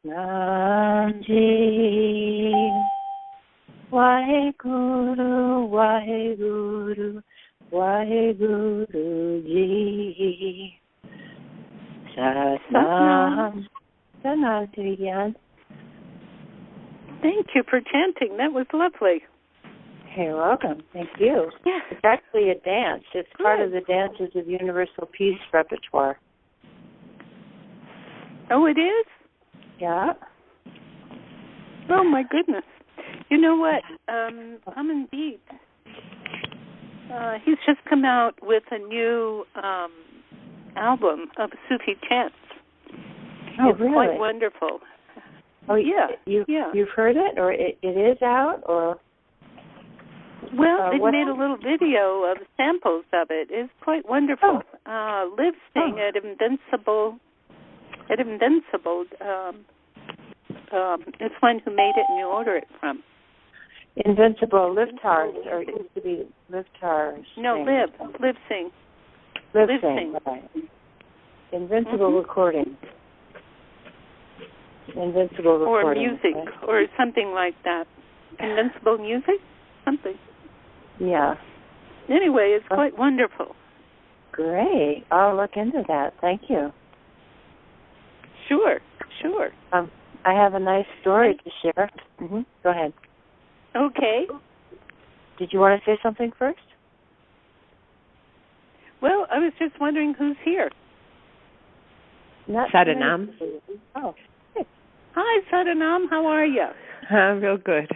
Nam Ji Waheguru Waheguru Waheguru Ji Satnam. Satnam, Siri Gian. Thank you for chanting. That was lovely. You're welcome. Thank you. Yeah. It's actually a dance. It's Good. part of the Dances of Universal Peace repertoire. Oh, it is? Yeah. Oh, my goodness. You know what? Common Beat, he's just come out with a new album of Sufi chants. Oh, it's really? quite wonderful. Oh, yeah. You've heard it, or it is out, or? Well, they made a little video of samples of it. It's quite wonderful. Liv sang at Invincible. It's one who made it and you order it from. Invincible Livtars, or it used to be Livtars. No, Liv sing. Liv sing, right. Invincible recording. Invincible recording. Or music, right? or something like that. Invincible music? Something. Yeah. Anyway, it's quite wonderful. Great. I'll look into that. Thank you. Sure. I have a nice story to share. Mm-hmm. Go ahead. Okay. Did you want to say something first? Well, I was just wondering who's here. Sadanam. Oh. Hi, Sadanam. How are you? I'm real good.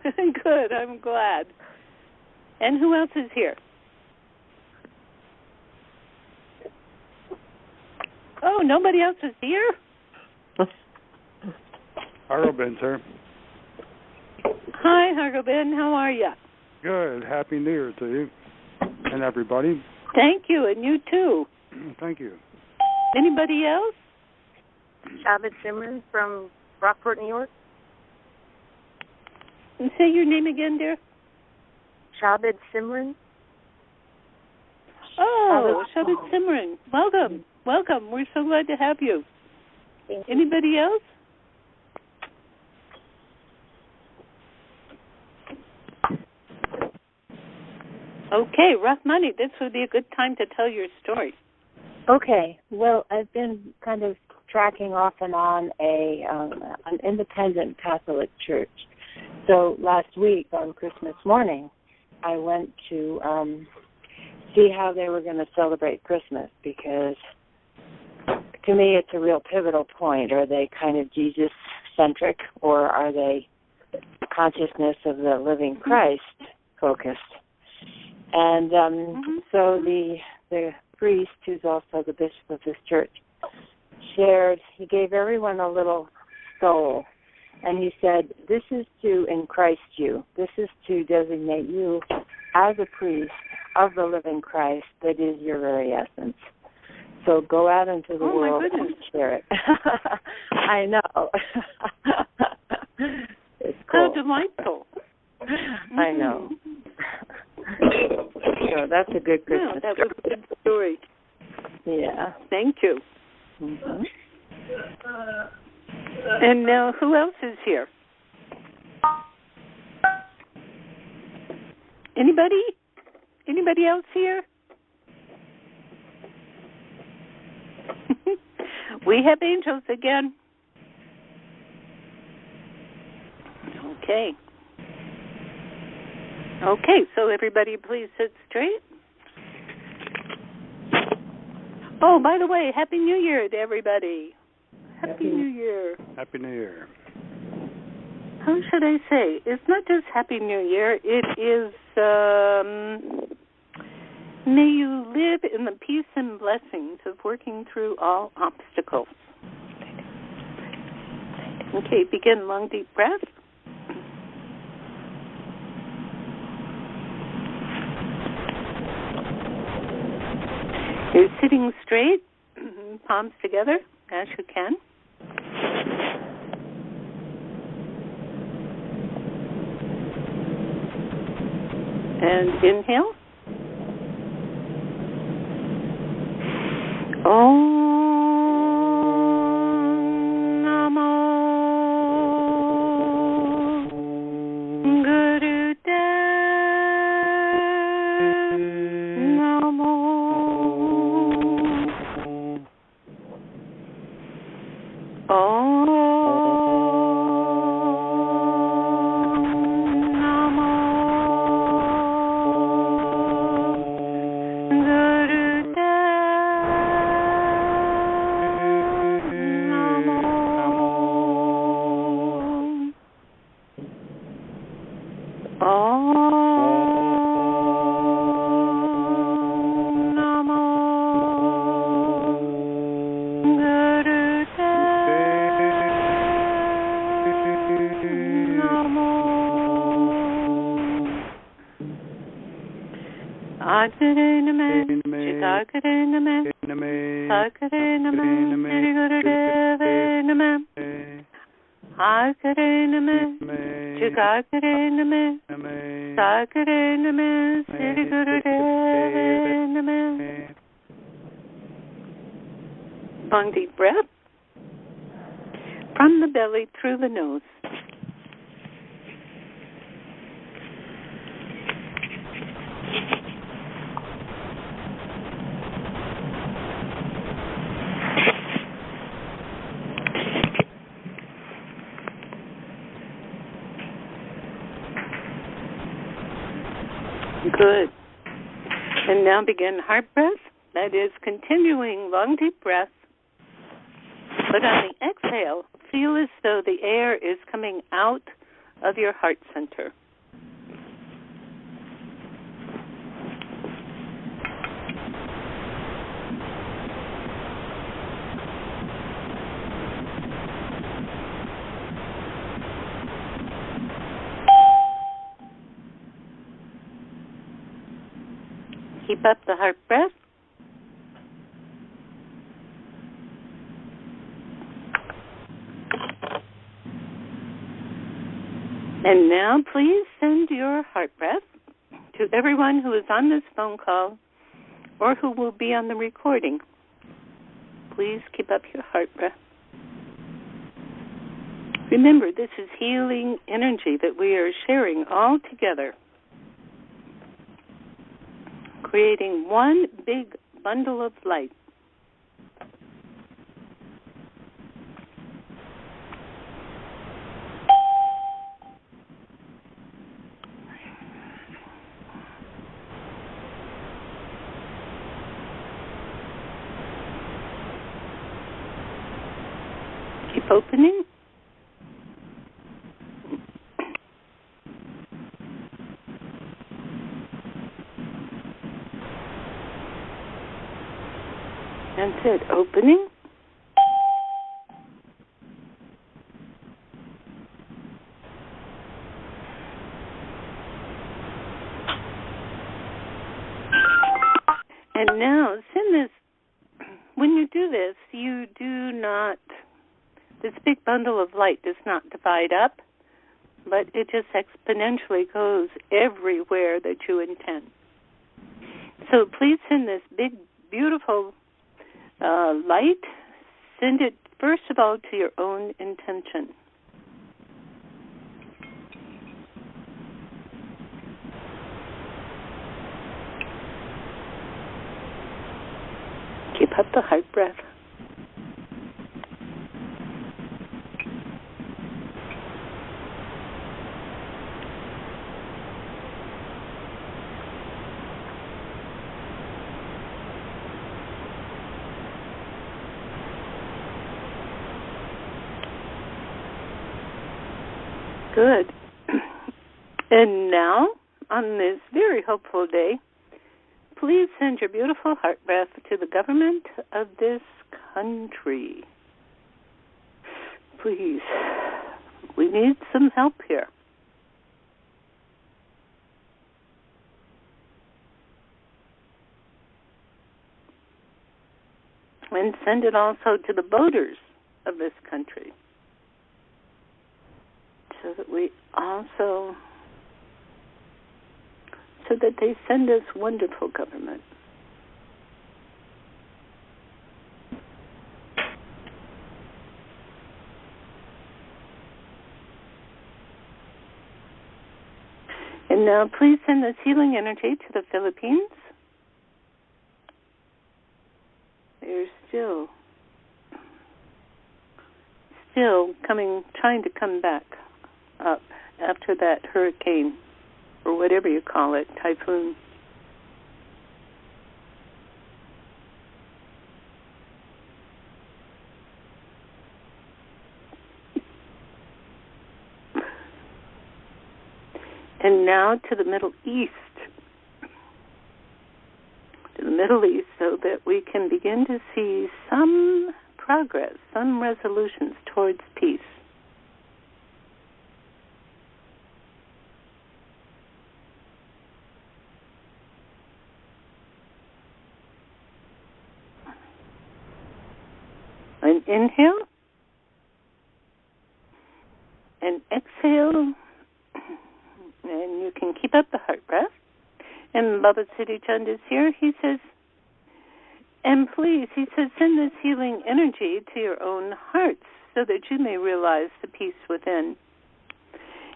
Good. I'm glad. And who else is here? Oh, nobody else is here? Hargobin, sir. Hi, Hargobin. How are you? Good. Happy New Year to you and everybody. Thank you, and you too. Thank you. Anybody else? Shabbat Simran from Rockport, New York. And say your name again, dear. Shabbat Simran. Oh, Shabbat Simran. Welcome. We're so glad to have you. Thank you. Anybody else? Okay, Rahmani, this would be a good time to tell your story. Okay. Well, I've been kind of tracking off and on an independent Catholic church. So last week on Christmas morning, I went to see how they were going to celebrate Christmas, because to me it's a real pivotal point. Are they kind of Jesus-centric, or are they consciousness of the living Christ focused? And so the priest, who's also the bishop of this church, he gave everyone a little scroll, and he said, this is to in Christ you. This is to designate you as a priest of the living Christ that is your very essence. So go out into the world and share it. I know. It's cool. How delightful. I know. So that's a good Christmas that was a good story. Yeah. Thank you. Mm-hmm. And now, who else is here? Anybody? Anybody else here? We have angels again. Okay, so everybody please sit straight. Oh, by the way, Happy New Year to everybody. Happy New Year. Happy New Year. How should I say? It's not just Happy New Year. It is, may you live in the peace and blessings of working through all obstacles. Okay, begin long, deep breath. You're sitting straight, palms together, as you can. And inhale. Om. Sakare Name, Sakare Name, Siri Gurudeva Name, Hakare Name, Chugakare Name, Sakare Name, Siri Gurudeva Name. Long deep breath from the belly through the nose. Good. And now begin heart breath. That is continuing long deep breath. But on the exhale, feel as though the air is coming out of your heart center. Keep up the heart breath. And now please send your heart breath to everyone who is on this phone call or who will be on the recording. Please keep up your heart breath. Remember, this is healing energy that we are sharing all together, creating one big bundle of light. Keep opening. That's it, opening. And now, send this, when you do this, you do not, this big bundle of light does not divide up, but it just exponentially goes everywhere that you intend. So please send this big, beautiful light, send it first of all to your own intention. Keep up the heart breath. Good. And now, on this very hopeful day, please send your beautiful heart breath to the government of this country. Please, we need some help here. And send it also to the voters of this country, so that we also, so that they send us wonderful government. And now please send this healing energy to the Philippines. They're still trying to come back up after that hurricane, or whatever you call it, typhoon. And now to the Middle East. So that we can begin to see some progress, some resolutions towards peace. Inhale and exhale, and you can keep up the heart breath. And Baba Siri Chand is here. He says, and please, he says, send this healing energy to your own hearts so that you may realize the peace within.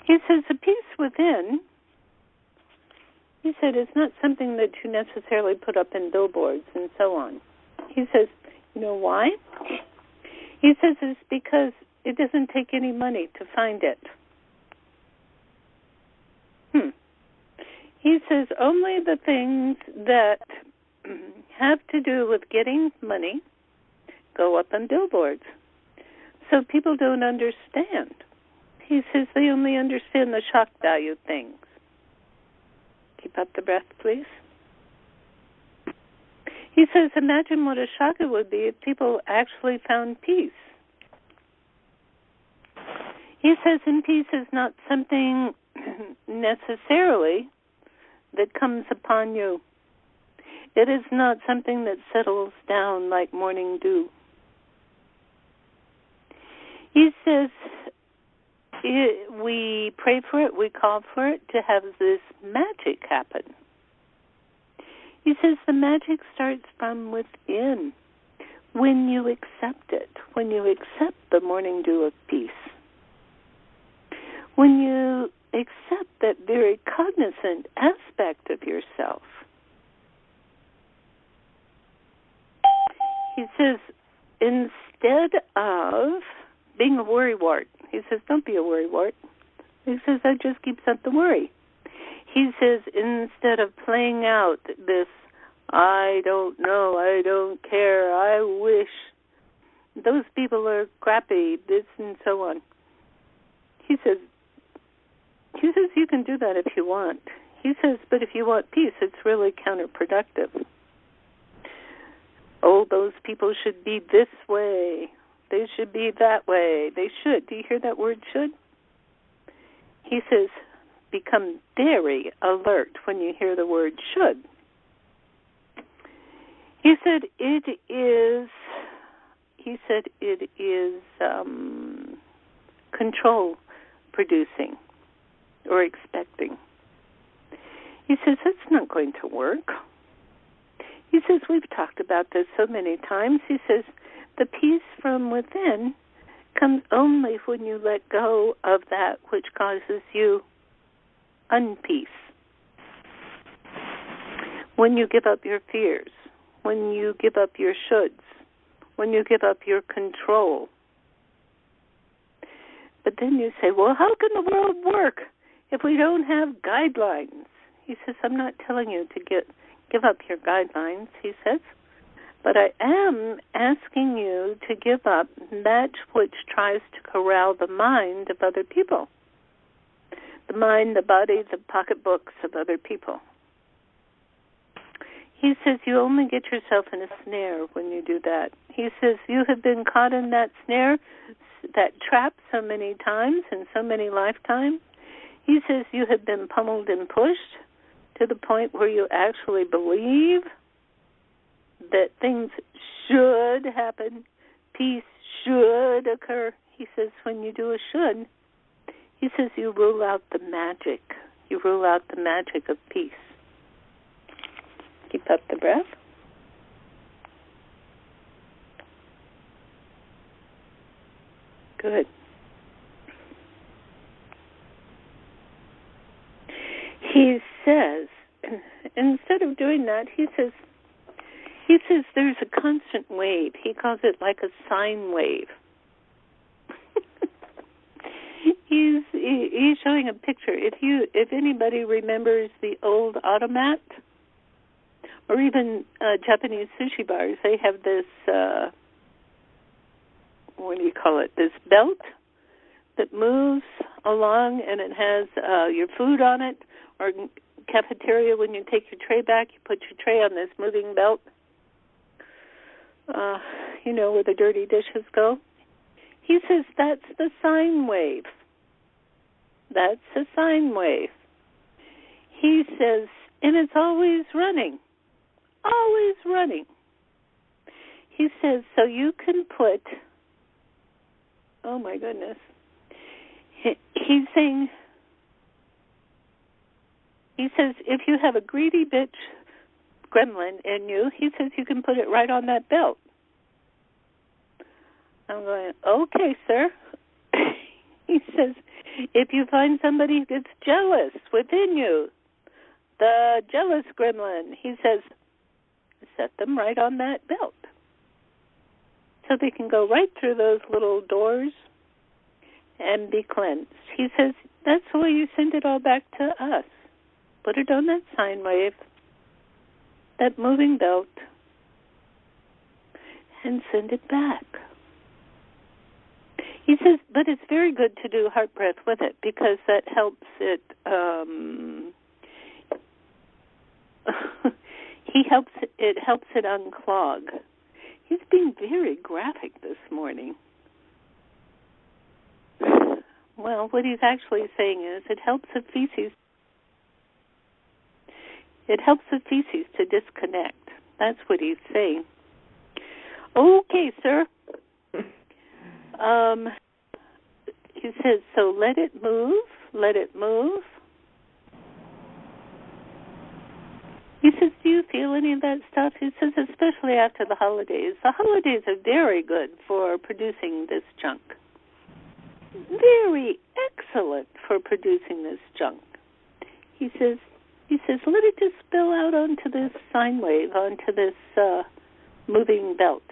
He says the peace within, he said, is not something that you necessarily put up in billboards and so on. He says, you know why? He says it's because it doesn't take any money to find it. He says only the things that have to do with getting money go up on billboards. So people don't understand. He says they only understand the shock value things. Keep up the breath, please. He says, imagine what a shock it would be if people actually found peace. He says, and peace is not something necessarily that comes upon you. It is not something that settles down like morning dew. He says, we pray for it, we call for it to have this magic happen. He says the magic starts from within, when you accept it, when you accept the morning dew of peace. When you accept that very cognizant aspect of yourself. He says, instead of being a worrywart, he says, don't be a worrywart. He says, that just keeps up the worry. He says, instead of playing out this, I don't know, I don't care, I wish, those people are crappy, this and so on. He says, you can do that if you want. He says, but if you want peace, it's really counterproductive. Oh, those people should be this way. They should be that way. They should. Do you hear that word, should? He says, become very alert when you hear the word should. He said it is control producing or expecting. He says, that's not going to work. He says, we've talked about this so many times. He says, the peace from within comes only when you let go of that which causes you unpeace. When you give up your fears, when you give up your shoulds, when you give up your control. But then you say, well, how can the world work if we don't have guidelines? He says, I'm not telling you to give up your guidelines, he says, but I am asking you to give up that which tries to corral the mind of other people. The mind, the body, the pocketbooks of other people. He says you only get yourself in a snare when you do that. He says you have been caught in that snare, that trap so many times in so many lifetimes. He says you have been pummeled and pushed to the point where you actually believe that things should happen, peace should occur. He says when you do a should, he says you rule out the magic. You rule out the magic of peace. Keep up the breath. Good. He says, instead of doing that, he says there's a constant wave. He calls it like a sine wave. He's showing a picture. If anybody remembers the old automat, or even Japanese sushi bars, they have this, what do you call it, this belt that moves along, and it has your food on it, or cafeteria, when you take your tray back, you put your tray on this moving belt, where the dirty dishes go. He says that's the sine wave. That's a sine wave. He says, and it's always running. Always running. He says, so you can put Oh, my goodness. He's saying, he says, if you have a greedy bitch gremlin in you, he says you can put it right on that belt. I'm going, okay, sir. He says, if you find somebody who gets jealous within you, the jealous gremlin, he says, set them right on that belt. So they can go right through those little doors and be cleansed. He says, that's the way you send it all back to us. Put it on that sine wave, that moving belt, and send it back. He says, but it's very good to do heart breath with it because that helps it, it helps it unclog. He's being very graphic this morning. Well, what he's actually saying is it helps the feces to disconnect. That's what he's saying. Okay, sir. He says, so let it move, let it move. He says, do you feel any of that stuff? He says, especially after the holidays. The holidays are very good for producing this junk. Very excellent for producing this junk. He says, let it just spill out onto this sine wave, onto this moving belt,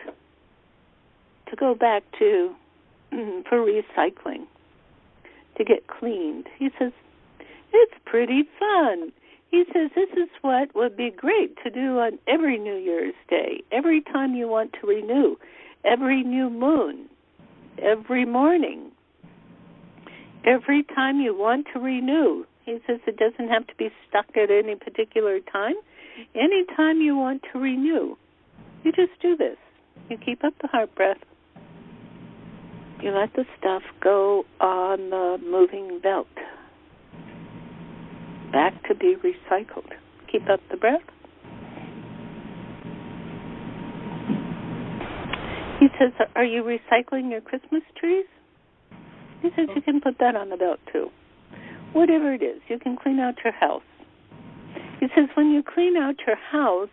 to go back to, for recycling, to get cleaned. He says, it's pretty fun. He says, this is what would be great to do on every New Year's Day, every time you want to renew, every new moon, every morning, every time you want to renew. He says it doesn't have to be stuck at any particular time. Any time you want to renew, you just do this. You keep up the heart breath. You let the stuff go on the moving belt, back to be recycled. Keep up the breath. He says, are you recycling your Christmas trees? He says you can put that on the belt too. Whatever it is, you can clean out your house. He says when you clean out your house,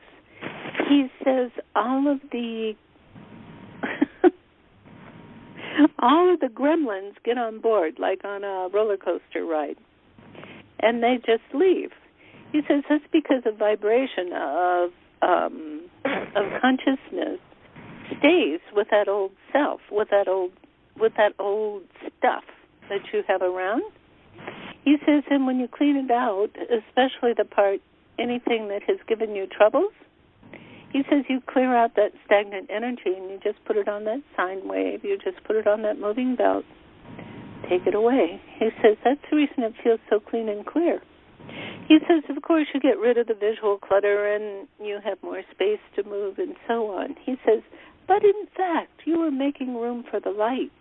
he says all of the gremlins get on board, like on a roller coaster ride, and they just leave. He says that's because of vibration of consciousness stays with that old self, with that old stuff that you have around. He says, and when you clean it out, especially the part, anything that has given you troubles, he says you clear out that stagnant energy and you just put it on that sine wave, you just put it on that moving belt, take it away. He says that's the reason it feels so clean and clear. He says, of course, you get rid of the visual clutter and you have more space to move and so on. He says, but in fact, you are making room for the light.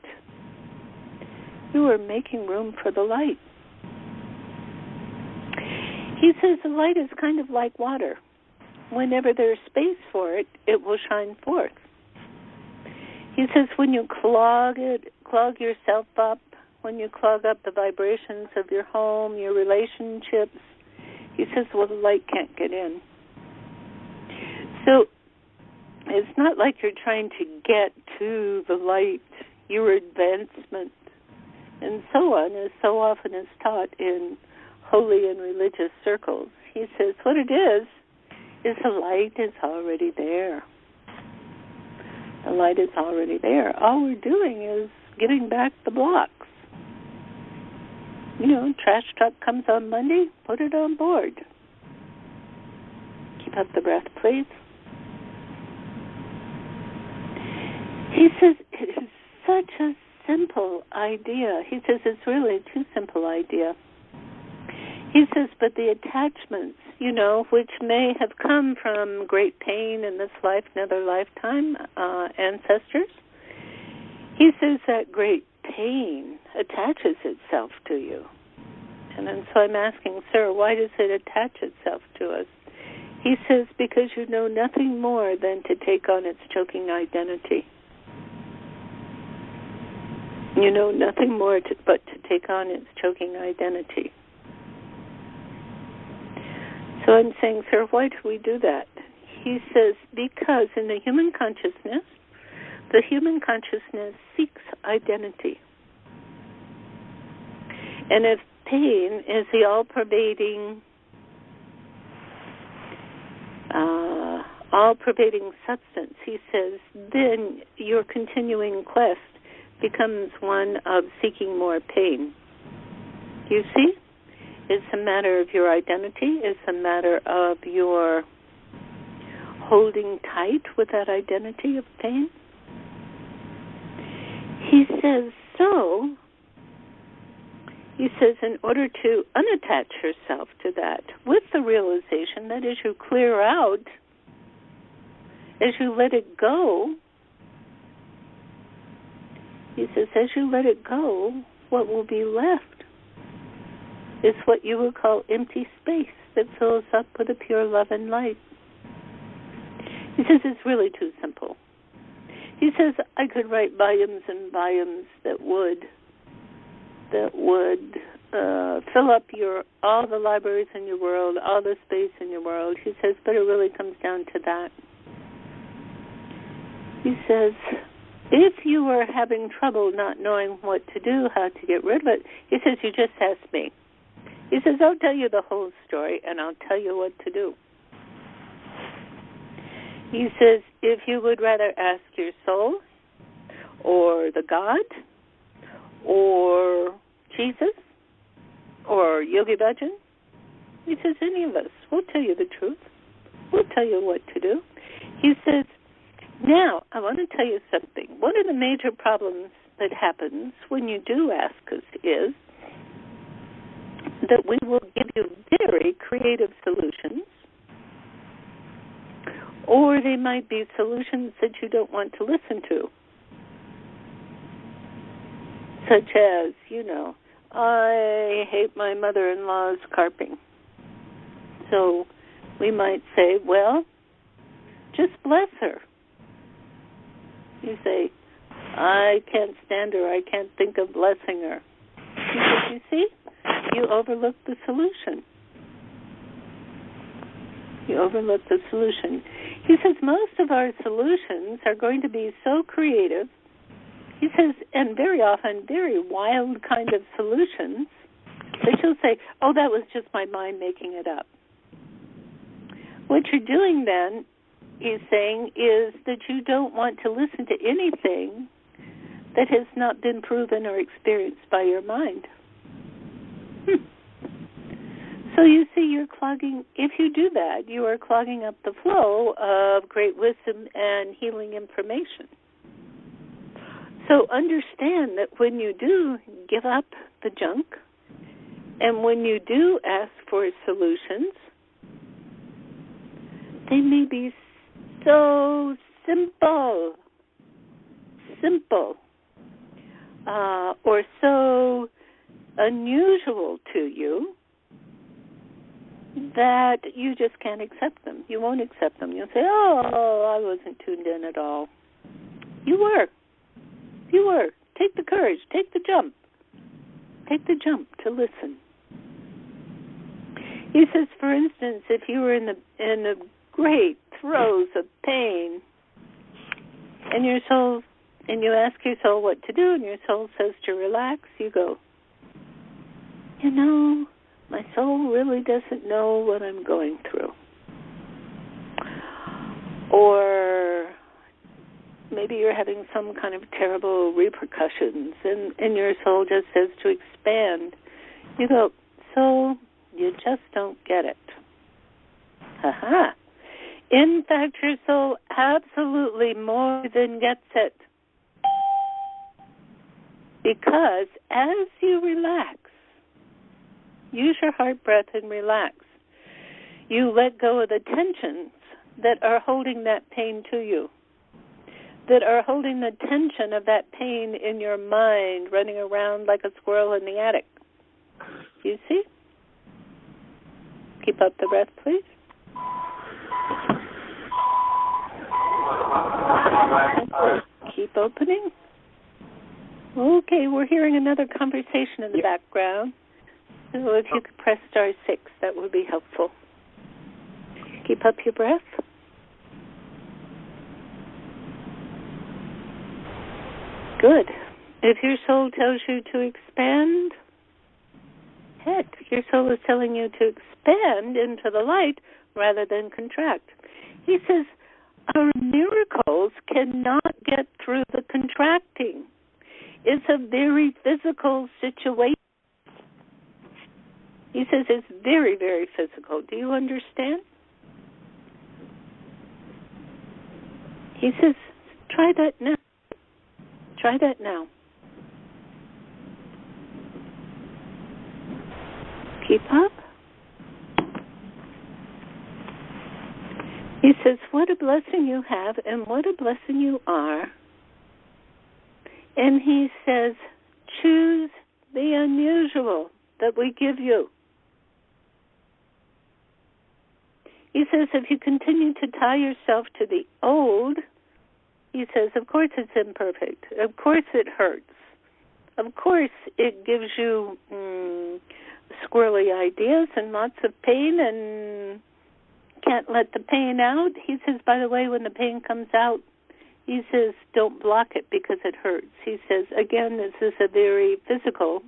You are making room for the light. He says the light is kind of like water. Whenever there's space for it, it will shine forth. He says when you clog yourself up, when you clog up the vibrations of your home, your relationships, he says, well, the light can't get in. So it's not like you're trying to get to the light, your advancement, and so on, as so often is taught in holy and religious circles. He says what it is the light is already there. The light is already there. All we're doing is giving back the blocks. You know, trash truck comes on Monday, put it on board. Keep up the breath, please. He says it is such a simple idea. He says it's really a too simple idea. He says, but the attachments, you know, which may have come from great pain in this life, another lifetime, ancestors, he says that great pain attaches itself to you. And then so I'm asking, sir, why does it attach itself to us? He says, because you know nothing more than to take on its choking identity. You know nothing more but to take on its choking identity. So I'm saying, sir, why do we do that? He says, because in the human consciousness seeks identity. And if pain is the all-pervading substance, he says, then your continuing quest becomes one of seeking more pain. You see? It's a matter of your identity. It's a matter of your holding tight with that identity of pain. He says, in order to unattach yourself to that, with the realization that as you clear out, as you let it go, he says, as you let it go, what will be left is what you would call empty space that fills up with a pure love and light. He says it's really too simple. He says I could write volumes and volumes that would fill up all the libraries in your world, all the space in your world. He says, but it really comes down to that. He says, if you are having trouble not knowing what to do, how to get rid of it, he says, you just ask me. He says, I'll tell you the whole story, and I'll tell you what to do. He says, if you would rather ask your soul, or the God, or Jesus, or Yogi Bhajan, he says, any of us, we'll tell you the truth. We'll tell you what to do. He says, now, I want to tell you something. One of the major problems that happens when you do ask us is that we will give you very creative solutions, or they might be solutions that you don't want to listen to, such as, I hate my mother-in-law's carping. So we might say, well, just bless her. You say, I can't stand her. I can't think of blessing her. You see, you overlook the solution. You overlook the solution. He says most of our solutions are going to be so creative. He says, and very often, very wild kind of solutions that you'll say, oh, that was just my mind making it up. What you're doing then, he's saying, is that you don't want to listen to anything that has not been proven or experienced by your mind. So you see, you're clogging, if you do that, you are clogging up the flow of great wisdom and healing information. So understand that when you do give up the junk, and when you do ask for solutions, they may be so simple, or so unusual to you that you just can't accept them. You won't accept them. You'll say, oh, I wasn't tuned in at all. You were. Take the courage. Take the jump. Take the jump to listen. He says, for instance, if you were in the great throes of pain, and your soul, and you ask your soul what to do, and your soul says to relax, you go, my soul really doesn't know what I'm going through. Or maybe you're having some kind of terrible repercussions, and your soul just says to expand. You go, soul, you just don't get it. Ha-ha. In fact, your soul absolutely more than gets it. Because as you relax, use your heart breath and relax, you let go of the tensions that are holding that pain to you, that are holding the tension of that pain in your mind, running around like a squirrel in the attic. You see? Keep up the breath, please. Keep opening. Okay, we're hearing another conversation in the background. So if you could press *6, that would be helpful. Keep up your breath. Good. If your soul tells you to expand, heck, your soul is telling you to expand into the light rather than contract. He says, our miracles cannot get through the contracting. It's a very physical situation. He says it's very, very physical. Do you understand? He says, try that now. Try that now. Keep up. He says, what a blessing you have and what a blessing you are. And he says, choose the unusual that we give you. He says, if you continue to tie yourself to the old, he says, of course it's imperfect. Of course it hurts. Of course it gives you squirrely ideas and lots of pain and can't let the pain out. He says, by the way, when the pain comes out, he says, don't block it because it hurts. He says, again, this is a very physical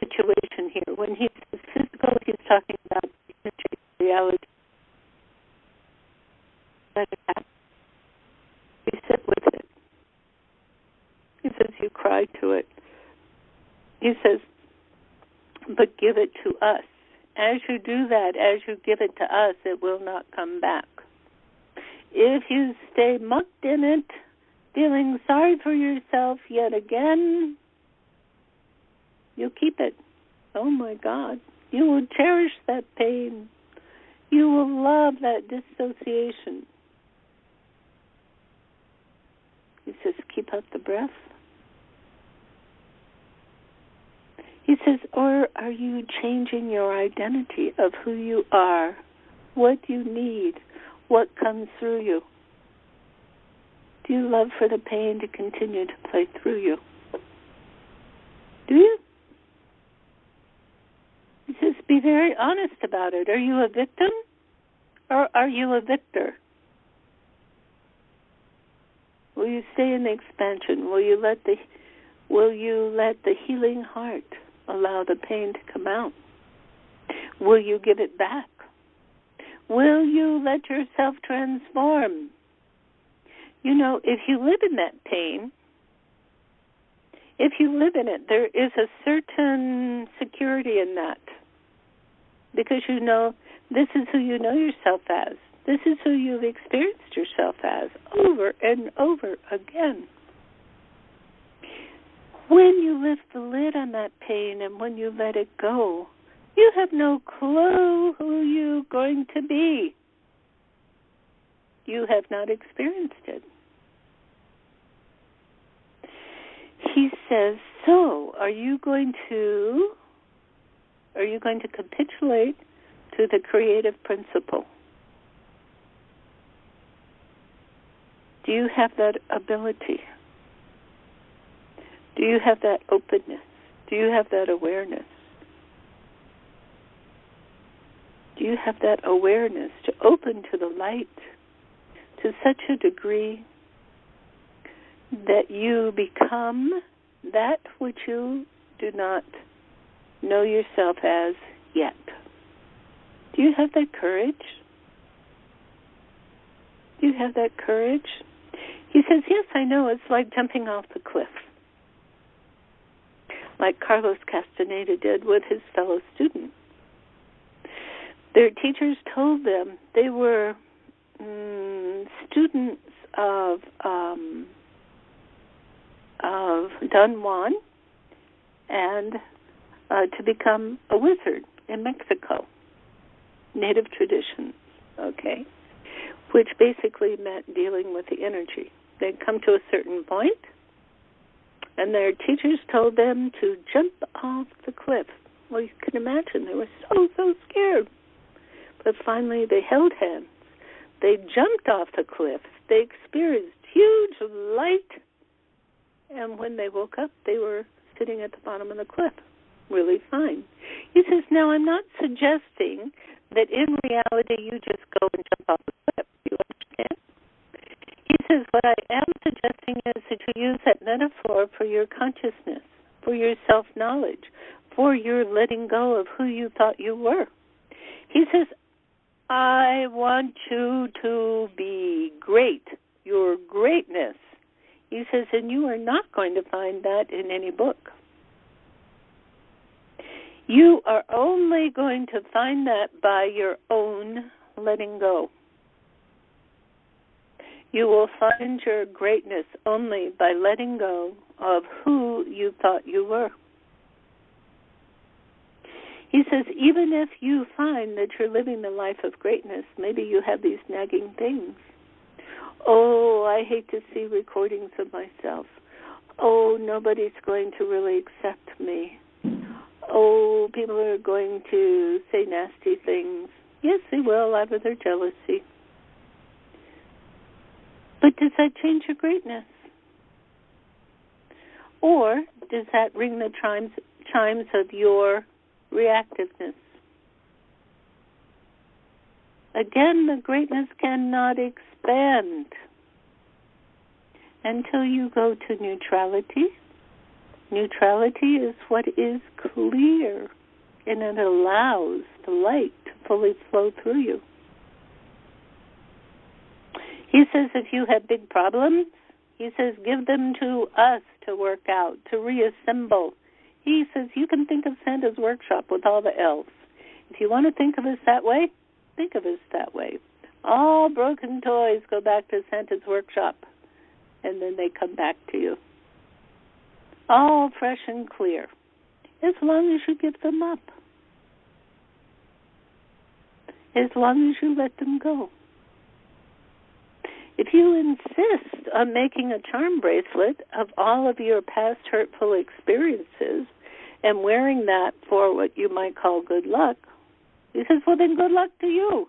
situation here. When he says physical, he's talking about reality. Let it happen. You sit with it. He says, you cry to it. He says, but give it to us. As you do that, as you give it to us, it will not come back. If you stay mucked in it, feeling sorry for yourself yet again, you keep it. Oh my God. You will cherish that pain. You will love that dissociation. He says, keep up the breath. He says, or are you changing your identity of who you are, what you need, what comes through you? Do you love for the pain to continue to play through you? Do you? He says, be very honest about it. Are you a victim or are you a victor? Will you stay in the expansion? Will you let the healing heart allow the pain to come out? Will you give it back? Will you let yourself transform? You know, if you live in that pain, if you live in it, there is a certain security in that. Because you know, this is who you know yourself as. This is who you've experienced yourself as over and over again. When you lift the lid on that pain and when you let it go, you have no clue who you're going to be. You have not experienced it. He says, so are you going to capitulate to the creative principle? Do you have that ability? Do you have that openness? Do you have that awareness? Do you have that awareness to open to the light to such a degree that you become that which you do not know yourself as yet? Do you have that courage? Do you have that courage? He says, yes, I know. It's like jumping off the cliff, like Carlos Castaneda did with his fellow student. Their teachers told them they were students of Don Juan and to become a wizard in Mexico, native traditions, okay, which basically meant dealing with the energy. They'd come to a certain point, and their teachers told them to jump off the cliff. Well, you can imagine, they were so scared. But finally, they held hands. They jumped off the cliff. They experienced huge light And when they woke up, they were sitting at the bottom of the cliff, really fine. He says, now I'm not suggesting that in reality you just go and jump off the cliff. Do you understand? He says, what I am suggesting is that you use that metaphor for your consciousness, for your self-knowledge, for your letting go of who you thought you were. He says, I want you to be great, your greatness. He says, and you are not going to find that in any book. You are only going to find that by your own letting go. You will find your greatness only by letting go of who you thought you were. He says, even if you find that you're living the life of greatness, maybe you have these nagging things. Oh, I hate to see recordings of myself. Oh, nobody's going to really accept me. Oh, people are going to say nasty things. Yes, they will, out of their jealousy. But does that change your greatness? Or does that ring the chimes of your reactiveness? Again, the greatness cannot expand until you go to neutrality. Neutrality is what is clear, and it allows the light to fully flow through you. He says if you have big problems, he says give them to us to work out, to reassemble. He says you can think of Santa's workshop with all the elves. If you want to think of us that way, think of us that way. All broken toys go back to Santa's workshop, and then they come back to you. All fresh and clear, as long as you give them up, as long as you let them go. If you insist on making a charm bracelet of all of your past hurtful experiences and wearing that for what you might call good luck, he says, well, then good luck to you.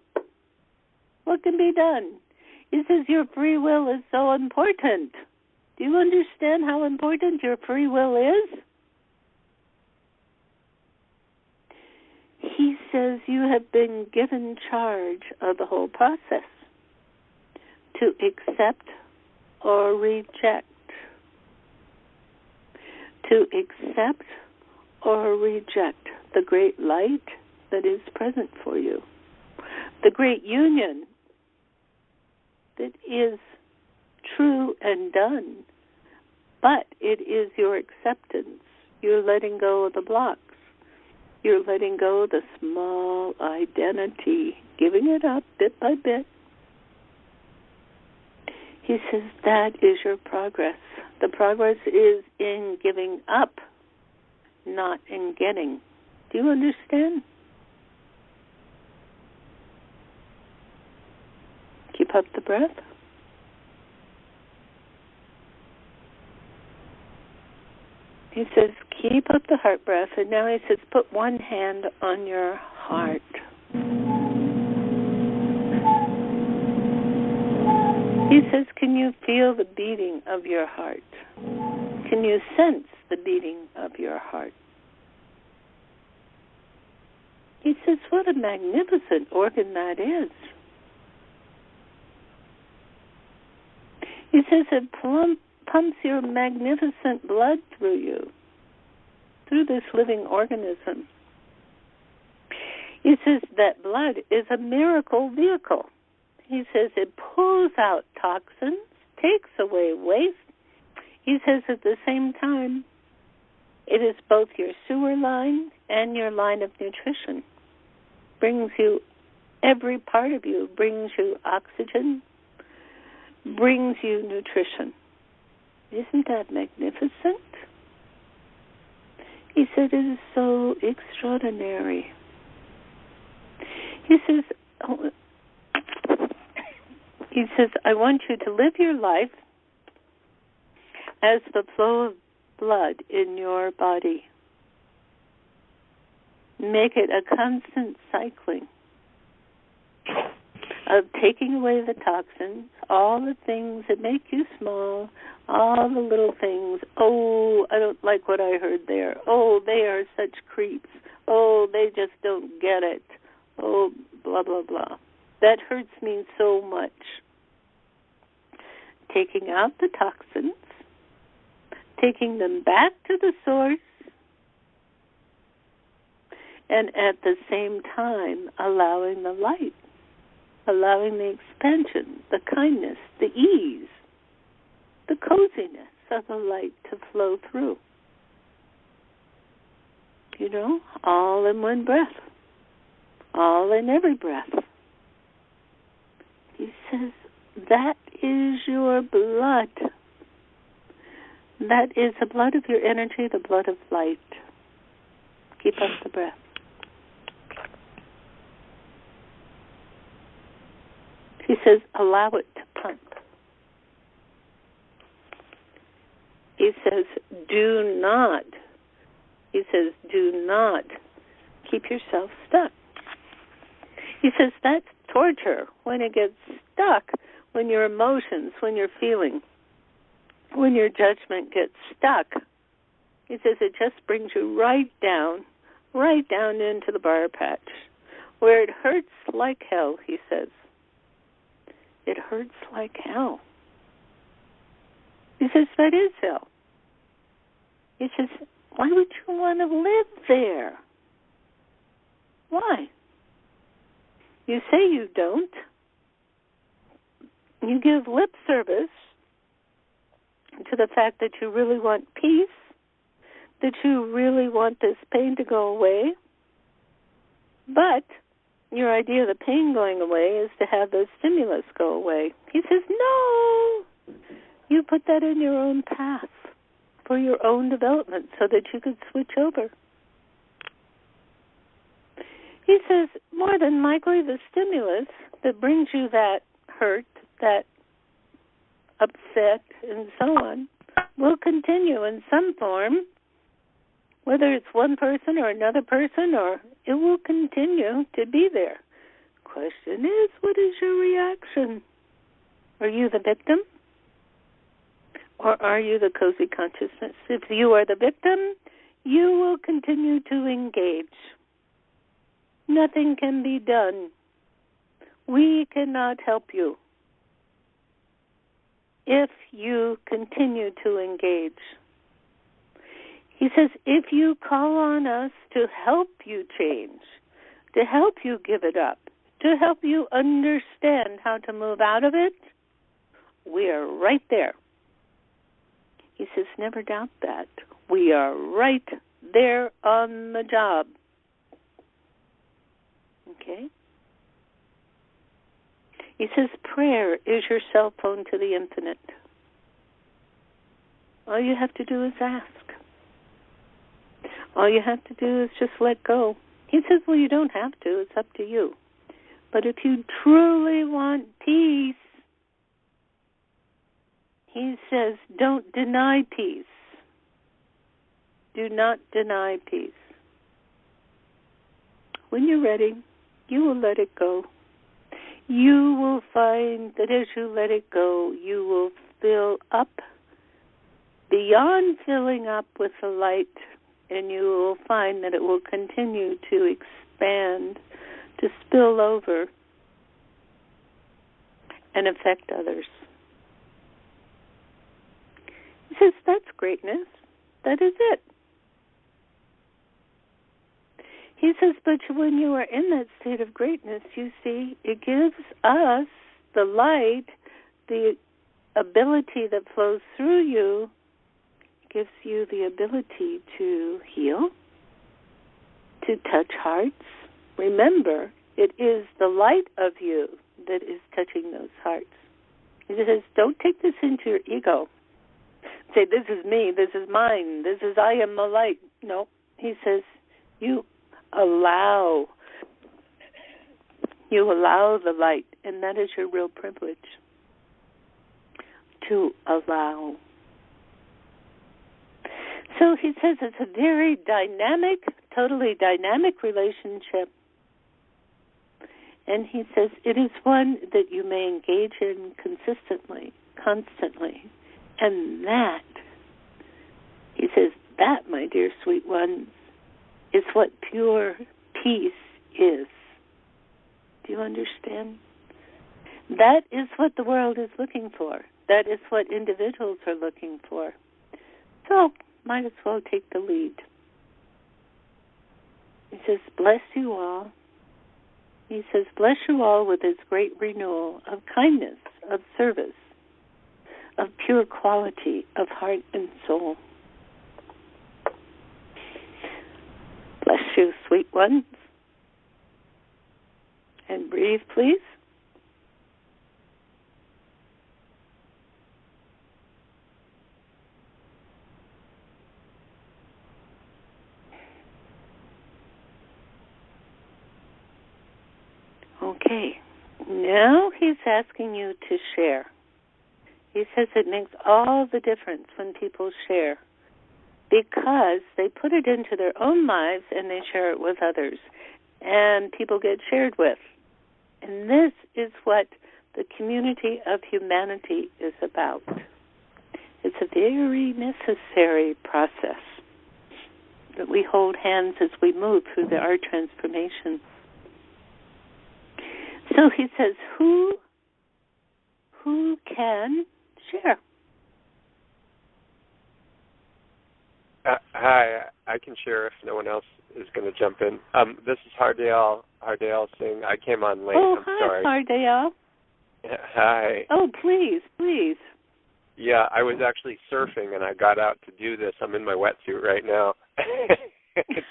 What can be done? He says, your free will is so important. Do you understand how important your free will is? He says you have been given charge of the whole process to accept or reject. To accept or reject the great light that is present for you. The great union that is true and done, but it is your acceptance. You're letting go of the blocks. You're letting go of the small identity, giving it up bit by bit. He says that is your progress. The progress is in giving up, not in getting. Do you understand? Keep up the breath. He says, keep up the heart breath. And now he says, put one hand on your heart. He says, can you feel the beating of your heart? Can you sense the beating of your heart? He says, what a magnificent organ that is. He says it pumps your magnificent blood through you, through this living organism. He says that blood is a miracle vehicle. He says it pulls out toxins, takes away waste. He says at the same time, it is both your sewer line and your line of nutrition. Brings you, every part of you, brings you oxygen, brings you nutrition. Isn't that magnificent? He said it is so extraordinary. He says, I want you to live your life as the flow of blood in your body. Make it a constant cycling. of taking away the toxins, all the things that make you small, all the little things. Oh, I don't like what I heard there. Oh, they are such creeps. Oh, they just don't get it. Oh, blah, blah, blah. That hurts me so much. Taking out the toxins, taking them back to the source, and at the same time allowing the light, allowing the expansion, the kindness, the ease, the coziness of the light to flow through. You know, all in one breath, all in every breath. He says, that is your blood. That is the blood of your energy, the blood of light. Keep up the breath. He says, allow it to pump. He says, do not keep yourself stuck. He says, that's torture when it gets stuck, when your emotions, when your feeling, when your judgment gets stuck. He says it just brings you right down into the briar patch, where it hurts like hell, he says. It hurts like hell. He says, that is hell. He says, why would you want to live there? Why? You say you don't. You give lip service to the fact that you really want peace, that you really want this pain to go away, but your idea of the pain going away is to have the stimulus go away. He says, no, you put that in your own path for your own development so that you could switch over. He says, more than likely the stimulus that brings you that hurt, that upset, and so on, will continue in some form, whether it's one person or another person, or it will continue to be there. Question is, what is your reaction? Are you the victim? Or are you the cozy consciousness? If you are the victim, you will continue to engage. Nothing can be done. We cannot help you if you continue to engage. He says, if you call on us to help you change, to help you give it up, to help you understand how to move out of it, we are right there. He says, never doubt that. We are right there on the job. Okay? He says, prayer is your cell phone to the infinite. All you have to do is ask. All you have to do is just let go. He says, well, you don't have to. It's up to you. But if you truly want peace, he says, don't deny peace. Do not deny peace. When you're ready, you will let it go. You will find that as you let it go, you will fill up beyond filling up with the light, and you will find that it will continue to expand, to spill over, and affect others. He says, that's greatness. That is it. He says, but when you are in that state of greatness, you see, it gives us the light, the ability that flows through you, gives you the ability to heal, to touch hearts. Remember, it is the light of you that is touching those hearts. He says, don't take this into your ego. Say, this is me, this is mine, this is I am the light. No, he says, you allow the light, and that is your real privilege, to allow. So he says it's a very dynamic, totally dynamic relationship. And he says, it is one that you may engage in consistently, constantly. And that, he says, that, my dear sweet ones, is what pure peace is. Do you understand? That is what the world is looking for. That is what individuals are looking for. So, might as well take the lead. He says, bless you all. He says, bless you all with his great renewal of kindness, of service, of pure quality of heart and soul. Bless you, sweet ones. And breathe, please. Okay, now he's asking you to share. He says it makes all the difference when people share because they put it into their own lives and they share it with others, and people get shared with. And this is what the community of humanity is about. It's a very necessary process that we hold hands as we move through our transformation. So he says, who can share? Hi, I can share if no one else is going to jump in. This is Hardale Singh. I came on late. Oh, I'm hi, sorry. Hardale. Hi. Oh, please. Yeah, I was actually surfing, and I got out to do this. I'm in my wetsuit right now.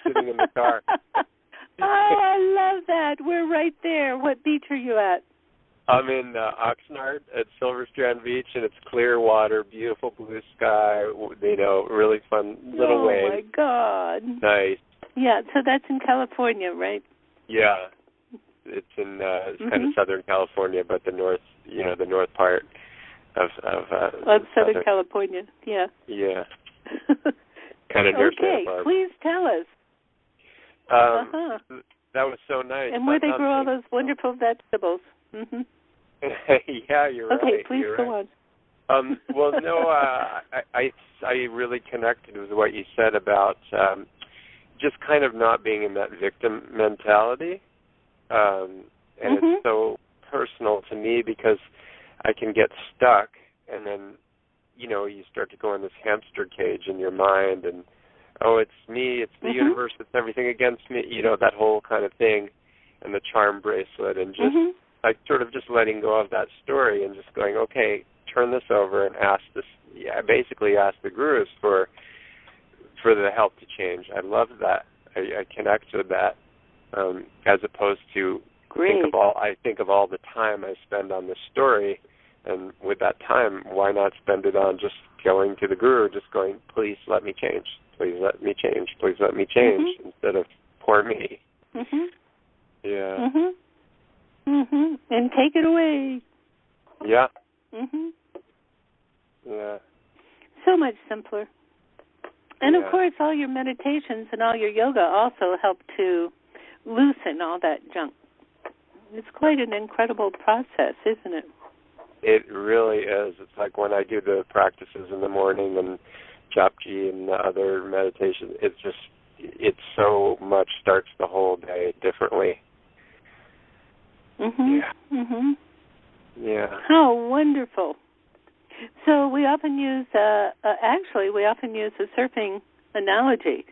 Sitting in the car. Oh, I love that. We're right there. What beach are you at? I'm in Oxnard at Silver Strand Beach, and it's clear water, beautiful blue sky, really fun little waves. Oh, my God. Nice. Yeah, so that's in California, right? Yeah. It's in kind of Southern California, but the north part of Southern California, yeah. Yeah. Kind of near Santa Barbara. Okay, please tell us. That was so nice. And where they grow all those wonderful vegetables. Mm-hmm. Yeah, you're right. Okay, please go on. Well, no, I really connected with what you said about just kind of not being in that victim mentality. And it's so personal to me because I can get stuck and then, you start to go in this hamster cage in your mind and, oh, it's me, it's the universe, it's everything against me, that whole kind of thing, and the charm bracelet, and just like sort of just letting go of that story and just going, okay, turn this over and basically ask the gurus for the help to change. I love that. I connect with that, as opposed to I think of all the time I spend on this story, and with that time, why not spend it on just going to the guru, just going, please let me change. Please let me change. Please let me change, instead of poor me. Yeah. And take it away. Yeah. Yeah. So much simpler. And of course, all your meditations and all your yoga also help to loosen all that junk. It's quite an incredible process, isn't it? It really is. It's like when I do the practices in the morning and Japji and the other meditations, it so much starts the whole day differently. Yeah. How wonderful. So we often use a surfing analogy.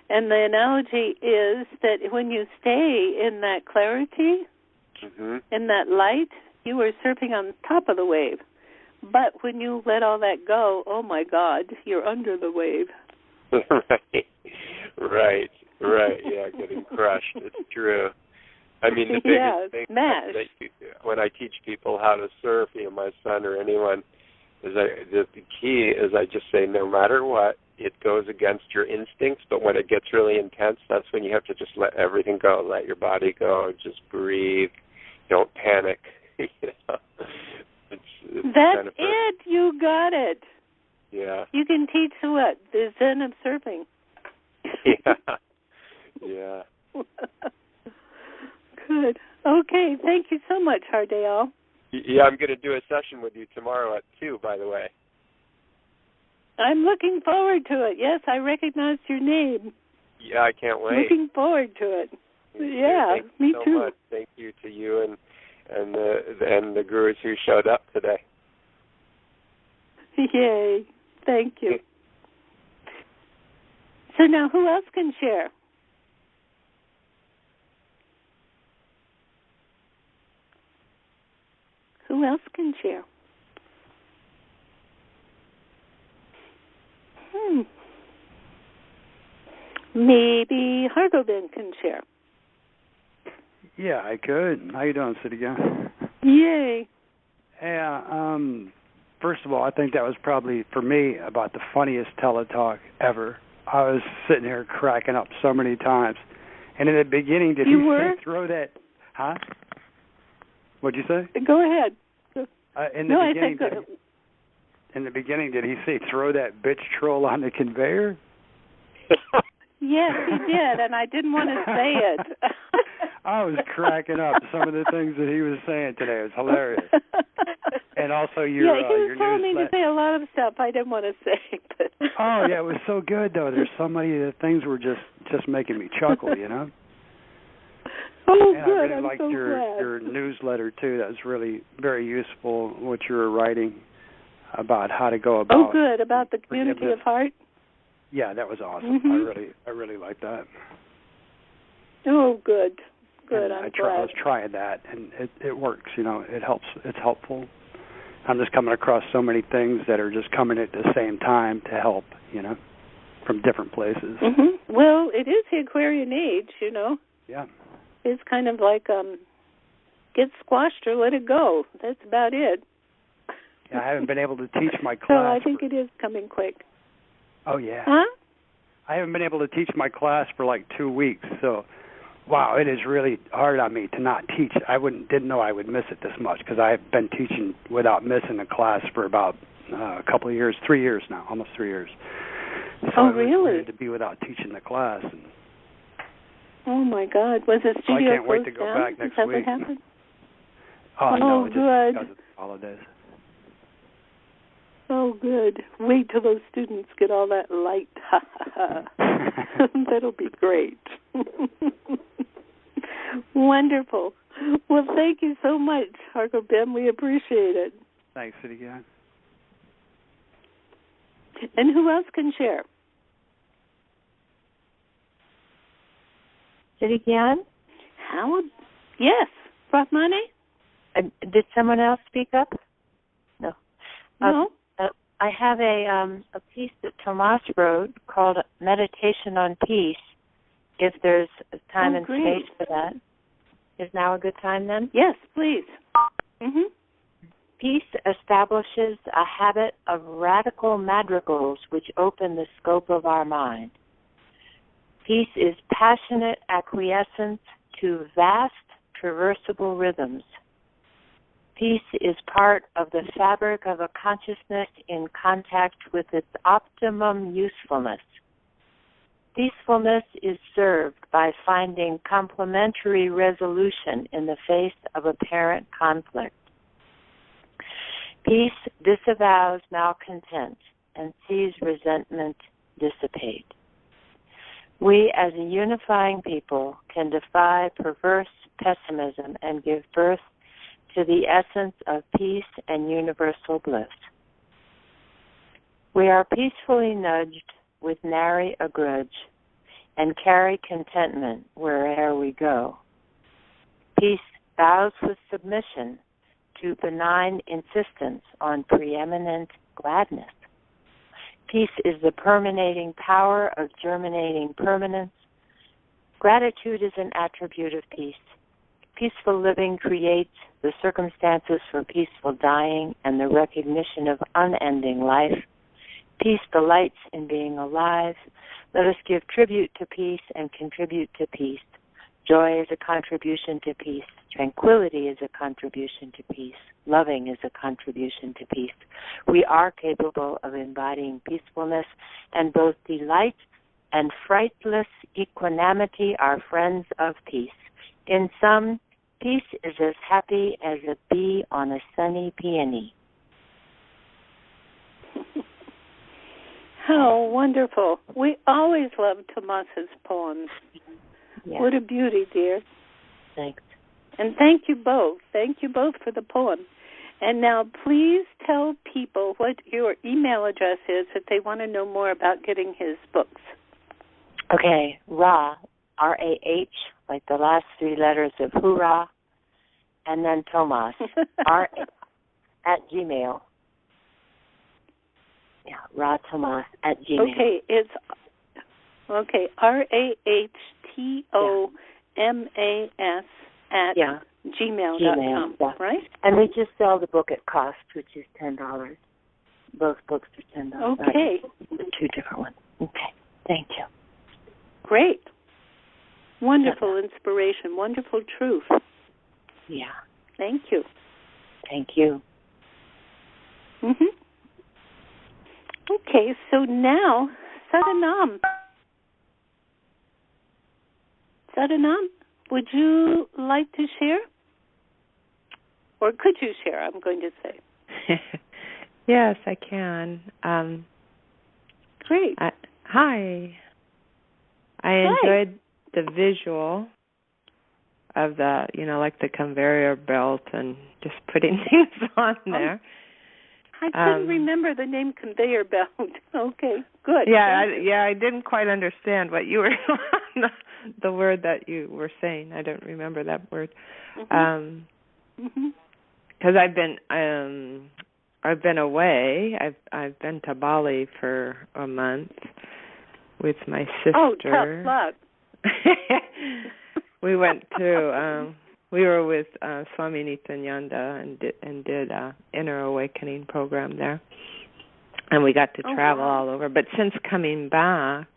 And the analogy is that when you stay in that clarity, in that light, you are surfing on top of the wave. But when you let all that go, oh, my God, you're under the wave. Right. Yeah, getting crushed. It's true. I mean, the biggest thing when I teach people how to surf, my son or anyone, the key is I just say no matter what, it goes against your instincts, but when it gets really intense, that's when you have to just let everything go, let your body go, just breathe, don't panic. That's it. You got it. Yeah. You can teach what? The Zen of surfing. Yeah. Good. Okay, thank you so much, Hardale. Yeah, I'm going to do a session with you tomorrow at 2, by the way. I'm looking forward to it. Yes, I recognized your name. Yeah, I can't wait. Looking forward to it. Yeah, me so too. Much. Thank you to you and the gurus who showed up today. Yay. Thank you. So now who else can share? Who else can share? Maybe Hargoben can share. Yeah, I could. How you doing, Siri Gian? Yay. Yeah, first of all, I think that was probably, for me, about the funniest Teletalk ever. I was sitting here cracking up so many times. And in the beginning, did he say throw that? Huh? What'd you say? Go ahead. In the beginning, did he say throw that bitch troll on the conveyor? Yes, he did, and I didn't want to say it. I was cracking up. Some of the things that he was saying today was hilarious. And also he was telling me to say a lot of stuff I didn't want to say. But oh, yeah, it was so good, though. There's so many of the things were just making me chuckle, you know? Oh, and good. I really I'm liked so your newsletter, too. That was really very useful, what you were writing about how to go about. Oh, good. About the community of heart? Yeah, that was awesome. Mm-hmm. I really liked that. Oh, good. Good. And I'm I glad. was trying that, and it works. You know, it helps. It's helpful. I'm just coming across so many things that are just coming at the same time to help. You know, from different places. Mm-hmm. Well, it is the Aquarian age. You know. Yeah. It's kind of like get squashed or let it go. That's about it. Yeah, I haven't been able to teach my class. So I think it is coming quick. Oh yeah. Huh? I haven't been able to teach my class for like 2 weeks, so wow, it is really hard on me to not teach. I didn't know I would miss it this much because I've been teaching without missing a class for about a couple of years, 3 years now, almost 3 years. So oh, it was really? weird to be without teaching the class. And oh my God, was the studio I can't wait to go down? back next Is that week. What happened? Oh no, good. just because of the holidays. Oh, good. Wait till those students get all that light. That'll be great. Wonderful. Well, thank you so much, Hargoben. We appreciate it. Thanks, Siri Gian. And who else can share? Siri Gian? Howard? Yes. Brahmane? Did someone else speak up? No. No. I have a piece that Tomas wrote called Meditation on Peace, if there's time and space for that. Is now a good time then? Yes, please. Mm-hmm. Peace establishes a habit of radical madrigals which open the scope of our mind. Peace is passionate acquiescence to vast traversable rhythms. Peace is part of the fabric of a consciousness in contact with its optimum usefulness. Peacefulness is served by finding complementary resolution in the face of apparent conflict. Peace disavows malcontent and sees resentment dissipate. We, as a unifying people, can defy perverse pessimism and give birth to the essence of peace and universal bliss. We are peacefully nudged with nary a grudge and carry contentment where'er we go. Peace bows with submission to benign insistence on preeminent gladness. Peace is the permeating power of germinating permanence. Gratitude is an attribute of peace. Peaceful living creates the circumstances for peaceful dying and the recognition of unending life. Peace delights in being alive. Let us give tribute to peace and contribute to peace. Joy is a contribution to peace. Tranquility is a contribution to peace. Loving is a contribution to peace. We are capable of embodying peacefulness, and both delight and frightless equanimity are friends of peace. In sum, peace is as happy as a bee on a sunny peony. How wonderful. We always love Tomas's poems. Yeah. What a beauty, dear. Thanks. And thank you both. Thank you both for the poem. And now please tell people what your email address is if they want to know more about getting his books. Okay, Ra, R-A-H, like the last three letters of hoorah, and then Tomas, R at Gmail. Yeah, Ra Tomas at Gmail. Okay, it's RAHTOMAS at gmail.com, yeah. right? And they just sell the book at cost, which is $10. Both books are $10. Okay. The two different ones. Okay, thank you. Great. Wonderful inspiration, wonderful truth. Yeah. Thank you. Thank you. Mm-hmm. Okay, so now, Sadanam. Sadanam, would you like to share? Or could you share, I'm going to say. Yes, I can. Great. Hi. I enjoyed the visual of the, like the conveyor belt and just putting things on there. I couldn't remember the name conveyor belt. Okay, good. I didn't quite understand what you were the word that you were saying. I don't remember that word. Because I've been away. I've been to Bali for a month with my sister. Oh, tough luck. We went to we were with Swami Nityananda and did a Inner Awakening program there, and we got to travel all over. But since coming back,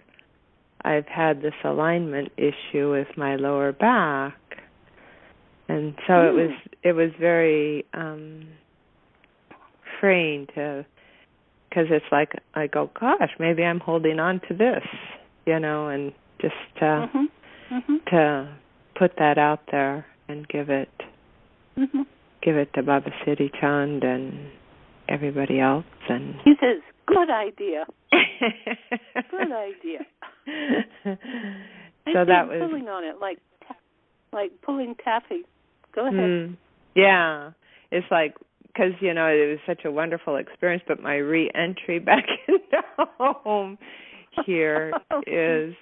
I've had this alignment issue with my lower back, and so it was very freeing because it's like I go, gosh, maybe I'm holding on to this, and just to put that out there and give it to Baba Siri Chand and everybody else. And he says, good idea. Good idea. So that was pulling on it like pulling taffy. Go ahead. Yeah, it's like because it was such a wonderful experience, but my re-entry back into home here is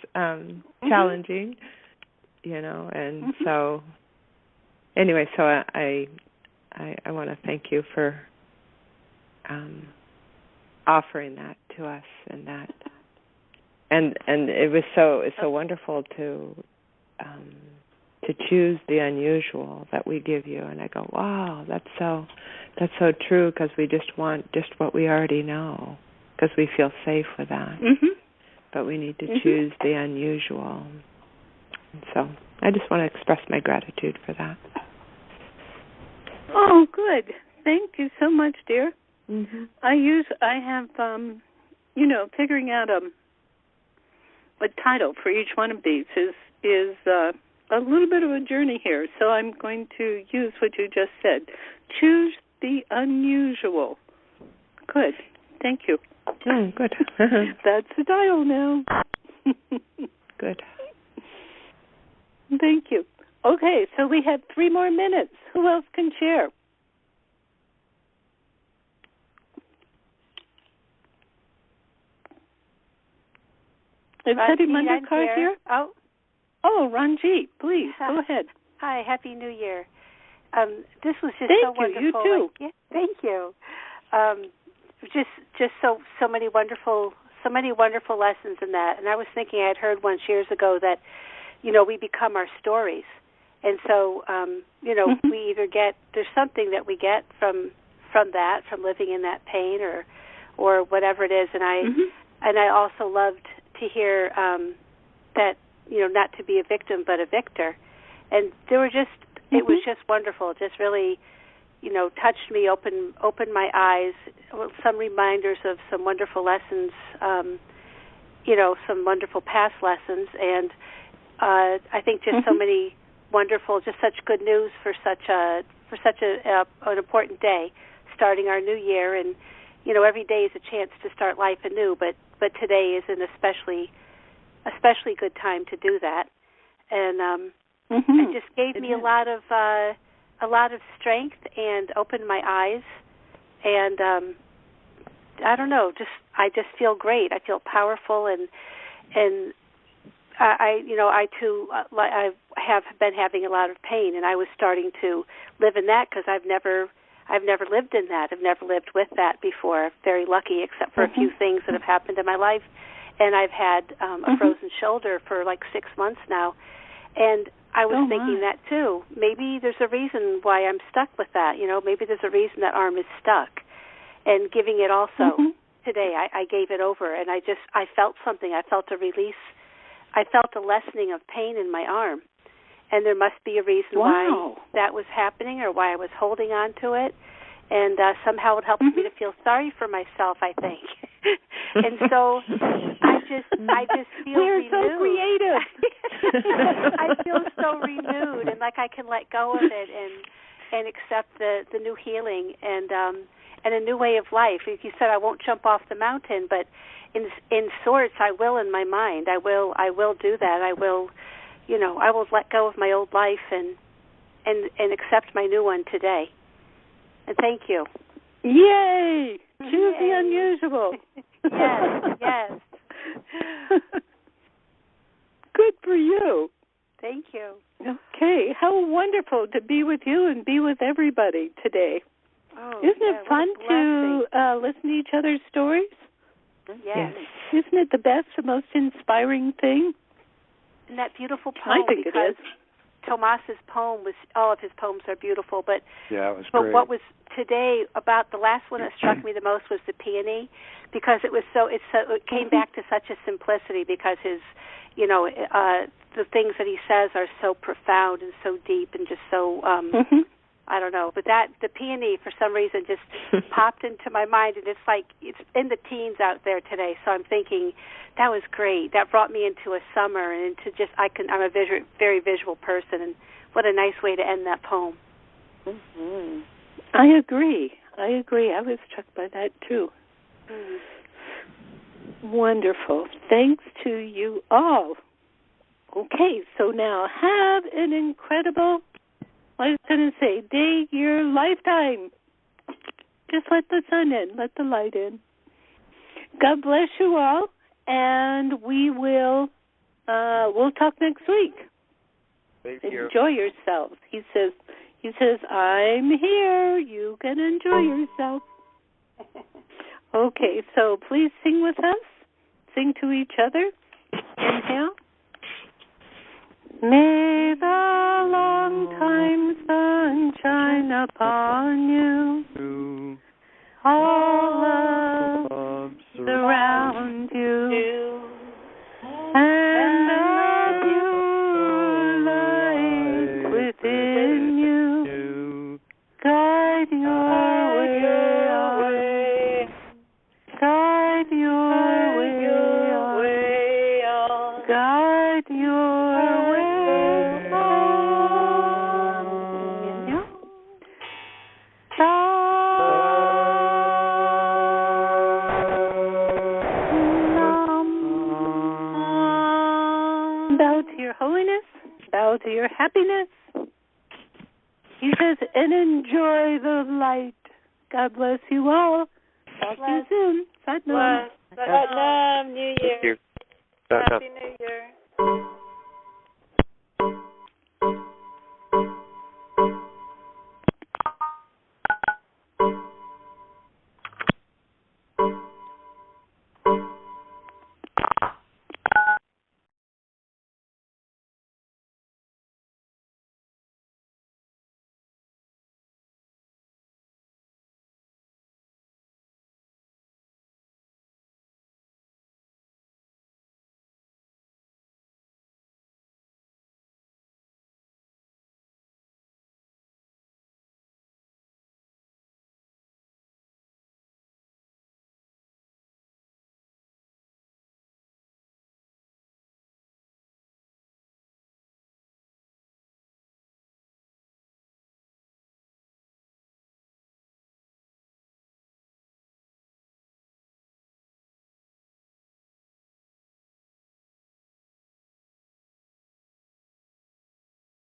challenging. And so anyway, so I want to thank you for offering that to us, and it was so wonderful to choose the unusual that we give you. And I go, wow, that's so true, because we just want just what we already know, because we feel safe with that. But we need to choose the unusual. And so I just want to express my gratitude for that. Oh, good. Thank you so much, dear. I have figuring out a title for each one of these is a little bit of a journey here. So I'm going to use what you just said. Choose the unusual. Good. Thank you. Oh, good. That's the title now. Good. Thank you. Okay, so we have 3 more minutes. Who else can share? Is Betty Munderkar here? Oh, Ranjit, please, go ahead. Hi, Happy New Year. This was just so wonderful. You too. Thank you. Just so many wonderful lessons in that. And I was thinking, I had heard once years ago that, we become our stories. And so, we either there's something that we get from that, from living in that pain or whatever it is. And I also loved to hear that, not to be a victim but a victor. And there were it was just wonderful. It just really, touched me, opened my eyes, some reminders of some wonderful lessons, some wonderful past lessons. And I think just so many wonderful, just such good news for such an important day, starting our new year. And every day is a chance to start life anew, but today is an especially good time to do that. And it just gave me a lot of strength and opened my eyes. And I don't know, I just feel great. I feel powerful, and I too I have been having a lot of pain, and I was starting to live in that because I've never lived in that. I've never lived with that before. Very lucky, except for a few things that have happened in my life, and I've had a frozen shoulder for like 6 months now, and I was thinking that too. Maybe there's a reason why I'm stuck with that. Maybe there's a reason that arm is stuck. And giving it also today, I gave it over, and I felt something. I felt a release. I felt a lessening of pain in my arm, and there must be a reason why that was happening or why I was holding on to it. And somehow it helps me to feel sorry for myself, I think. And so I just feel renewed. We're so creative. I feel so renewed, and like I can let go of it and accept the new healing and a new way of life. Like you said, I won't jump off the mountain, but in sorts, I will in my mind. I will do that. I will let go of my old life and accept my new one today. And thank you. Yay! Choose the unusual. Yes. Good for you. Thank you. Okay, how wonderful to be with you and be with everybody today. Oh, Isn't it fun to listen to each other's stories? Yes. Isn't it the best, the most inspiring thing? And that beautiful poem, I think it is. Tomas's poem all of his poems are beautiful, but it was but great. what was today about the last one that struck me the most was the peony, because it came back to such a simplicity, because his the things that he says are so profound and so deep and just so I don't know, but the peony for some reason just popped into my mind, and it's like it's in the teens out there today. So I'm thinking that was great. That brought me into a summer and into I'm a very visual person, and what a nice way to end that poem. Mm-hmm. I agree. I was struck by that too. Wonderful. Thanks to you all. Okay, so now have an incredible, I was going to say, day, year, lifetime. Just let the sun in, let the light in. God bless you all, and we'll talk next week. Thank you. Enjoy yourselves. He says, I'm here. You can enjoy yourself. Okay, so please sing with us. Sing to each other. Inhale. May the long time sun shine upon you. All love surround you. And the pure light within you guide your way. Guide your way. Guide your way. Bow to your holiness, bow to your happiness. He says, and enjoy the light. God bless you all. Talk to you soon. Satnam. Satnam. New Year. Thank you. Happy New Year.